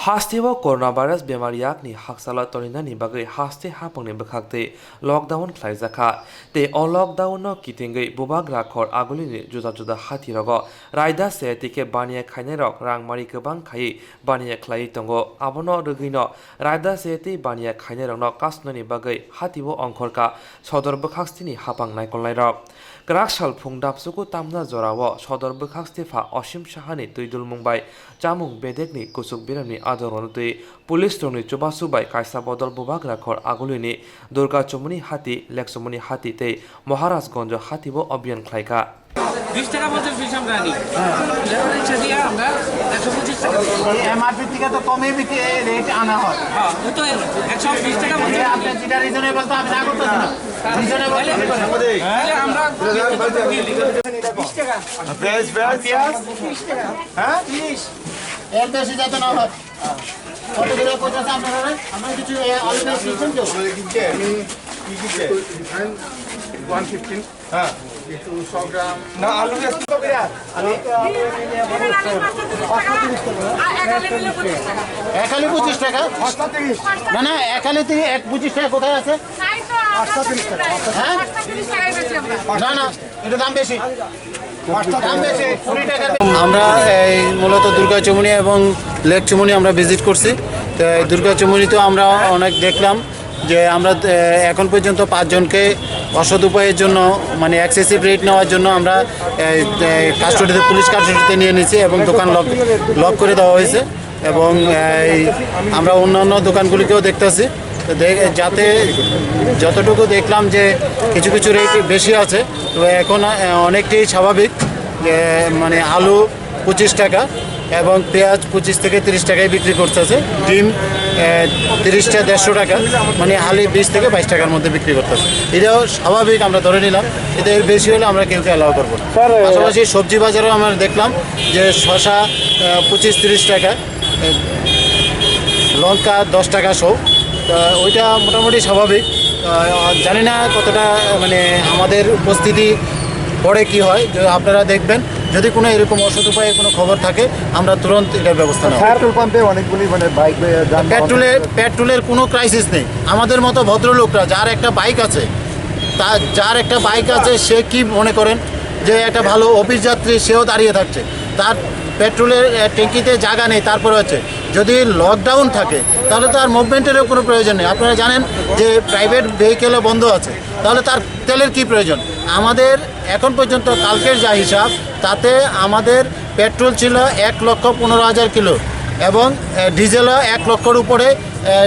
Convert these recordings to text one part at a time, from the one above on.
Hastiwa coronavirus bemariyakni haksala torinani bagai haste hapangni bekhakte lockdown khlaijaka te on lockdown no kitingai bubag rakhor agulini juda hatirogo raida se tike baniya khainarok rangmari gobang khai baniya khlai tongo abono rugino raida se ti baniya khainarokno kasnoni bagai hatibo Ongkhorkha sodor bekhakstini hapang naikolnairok Grakshal phungdapsuku tamna jorawo sodor bekhakstifa Osim Shahani tuidul mungbai jamung bedekni kusuk birani adoronutui pulis tongni chubasubai kaisa bodol bubag rakhor agulini Durga Chomuni hati Leksomuni hati te Maharajganj hatibo অভিযান khlaika 20 টাকা 50 piece আমরা আনি ইচ্ছা দিয়ে আমরা 125 টাকা MRP থেকে তো কমই বিক্রি রেট আনা হয় হ্যাঁ ওই তো 120 টাকা বলছি আপনি যেটা রিজনেবল তো আমি না করতেছি না রিজনেবল তাহলে আমরা 20 টাকা পেঁয়াজ পেঁয়াজ 20 টাকা হ্যাঁ 30 এর বেশি যাতে না হয় কত করে পৌঁছাছে আপনারা আমরা কিছু আলু দিয়েছেন তো কি কিছে 115 হ্যাঁ 200 গ্রাম না আলু কত করে আলু একালি 25 টাকা না না একালি 25 টাকা কোথায় আছে 38 টাকা হ্যাঁ না না এটা দাম বেশি আমরা এই মূলত দুর্গা চমুনি এবং লেক চমুনি আমরা ভিজিট করছি তো দুর্গা চমুনিতেও আমরা অনেক দেখলাম যে আমরা এখন পর্যন্ত 5 জনকে অসৎ উপায়ের জন্য মানে এক্সেসিভ রেট নেওয়ার জন্য আমরা কাস্টডিতে পুলিশ কাস্টডিতে নিয়ে নিয়েছি এবং দোকান লক করে দেওয়া হয়েছে এবং আমরা অন্যান্য দোকানগুলিকেও দেখতেছি যাতে যতটুকু দেখলাম যে কিছু কিছু রেট বেশি আছে তো এখন অনেকটাই স্বাভাবিক যে মানে আলু 25 টাকা এবং পেঁয়াজ 25 থেকে 30 টাকায় বিক্রি করতেছে ডিম 30টা 150 টাকা মানে আলু 20 থেকে 22 টাকার মধ্যে বিক্রি করতেছে এটাও স্বাভাবিক আমরা ধরে নিলাম এটা এর বেশি হলে আমরা কেউকে অ্যালাউ করবো না পাশাপাশি সবজি বাজারেও আমরা দেখলাম যে শসা 25-30 টাকা লঙ্কা 10 টাকা সব ওইটা মোটামুটি স্বাভাবিক জানি না কতটা মানে আমাদের উপস্থিতি পরে কি হয় আপনারা দেখবেন যদি কোনো এরকম অসৎ উপায়ে কোনো খবর থাকে আমরা তুরন্ত এটার ব্যবস্থা নেব পেট্রোল পাম্পে অনেকগুলি মানে বাইক পেট্রোলের কোনো ক্রাইসিস নেই আমাদের মতো ভদ্রলোকরা যার একটা বাইক আছে সে কি মনে করেন যে একটা ভালো অফিস যাত্রী সেও দাঁড়িয়ে থাকছে তার পেট্রোলের ট্যাঙ্কিতে জায়গা নেই তারপরে হচ্ছে যদি লকডাউন থাকে তাহলে তার মুভমেন্টেরও কোনো প্রয়োজন নেই আপনারা জানেন যে প্রাইভেট ভেহিকেলও বন্ধ আছে তাহলে তার তেলের কি প্রয়োজন আমাদের এখন পর্যন্ত কালকের যা হিসাব তাতে আমাদের পেট্রোল ছিল 1,15,000 কিলো এবং ডিজেলও 1 লক্ষর উপরে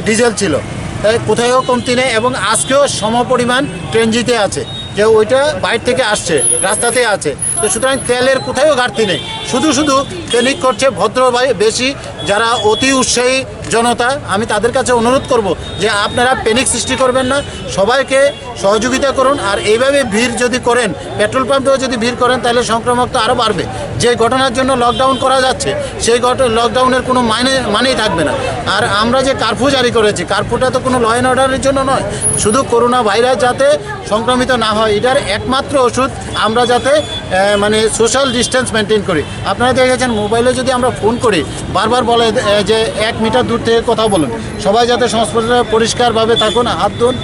ডিজেল ছিল তাই কোথাও কমতি নেই এবং আজকেও সমপরিমাণ ট্রেনজিতে আছে যে ওইটা বাইরে থেকে আসছে রাস্তাতে আছে তো সুতরাং তেলের কোথাও ঘাটতি নেই শুধু পেনিক করছে ভদ্র বেশি যারা অতি উৎসাহী জনতা আমি তাদের কাছে অনুরোধ করব যে আপনারা পেনিক সৃষ্টি করবেন না সবাইকে সহযোগিতা করুন আর এইভাবে ভিড় যদি করেন পেট্রোল পাম্পেও যদি ভিড় করেন তাহলে সংক্রমক তো আরও বাড়বে যে ঘটনার জন্য লকডাউন করা যাচ্ছে সেই লকডাউনের কোনো মানেই থাকবে না আর আমরা যে কারফিউ জারি করেছি কারফিউটা তো কোনো ল অ্যান্ড অর্ডারের জন্য নয় শুধু করোনা ভাইরাস যাতে সংক্রমিত না হয় এটার একমাত্র ওষুধ আমরা যাতে মানে সোশ্যাল ডিস্টেন্স মেনটেন করি আপনারা দেখেছেন মোবাইলে যদি আমরা ফোন করি বারবার বলে যে 1 মিটার দূর থেকে কথা বলুন সবাই যাতে সংস্পর্শে পরিষ্কারভাবে থাকুন হাত ধুন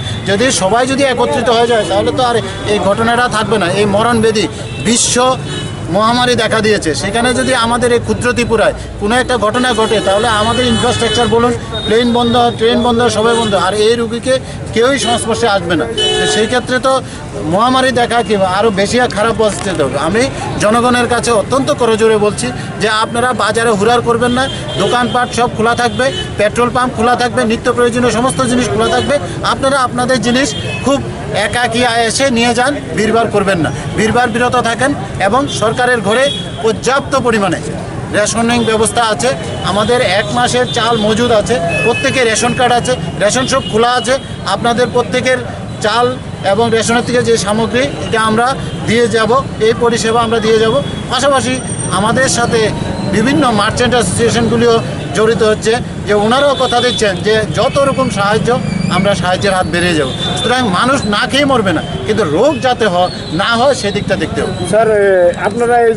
সবাই যদি একত্রিত হয়ে যায় তাহলে তো আর এই ঘটনাটা থাকবে না এই মরণবেদী বিশ্ব মহামারী দেখা দিয়েছে সেখানে যদি আমাদের এই ক্ষুদ্র ত্রিপুরায় কোনো একটা ঘটনা ঘটে তাহলে আমাদের ইনফ্রাস্ট্রাকচার বলুন প্লেন বন্ধ ট্রেন বন্ধ সবাই বন্ধ আর এই রুগীকে কেউই সংস্পর্শে আসবে না সেই ক্ষেত্রে তো মহামারী দেখা কি আরও বেশি খারাপ পরিস্থিতি হবে আমি জনগণের কাছে অত্যন্ত করজোরে বলছি যে আপনারা বাজারে হুড়ার করবেন না দোকানপাট সব খোলা থাকবে পেট্রোল পাম্প খোলা থাকবে নিত্য প্রয়োজনীয় সমস্ত জিনিস খোলা থাকবে আপনারা আপনাদের জিনিস খুব একাকী এসে নিয়ে যান ভিড়ভার করবেন না ভিড়ভার বিরত থাকেন এবং সরকারের ঘরে পর্যাপ্ত পরিমাণে রেশনিং ব্যবস্থা আছে আমাদের 1 মাসের চাল মজুদ আছে প্রত্যেকের রেশন কার্ড আছে রেশন সব খোলা আছে আপনাদের প্রত্যেকের চাল এবং রেশনের থেকে যে সামগ্রী এটা আমরা দিয়ে যাব এই পরিষেবা আমরা দিয়ে যাব পাশাপাশি আমাদের সাথে বিভিন্ন মার্চেন্ট অ্যাসোসিয়েশনগুলিও জড়িত হচ্ছে যে ওনারাও কথা দিচ্ছেন যে যত রকম সাহায্য আমরা সাহায্যের হাত বেরিয়ে যাব সুতরাং মানুষ না খেয়ে মরবে না কিন্তু রোগ যাতে না হয় সেদিকটা দেখতে হবে স্যার আপনারা এই যে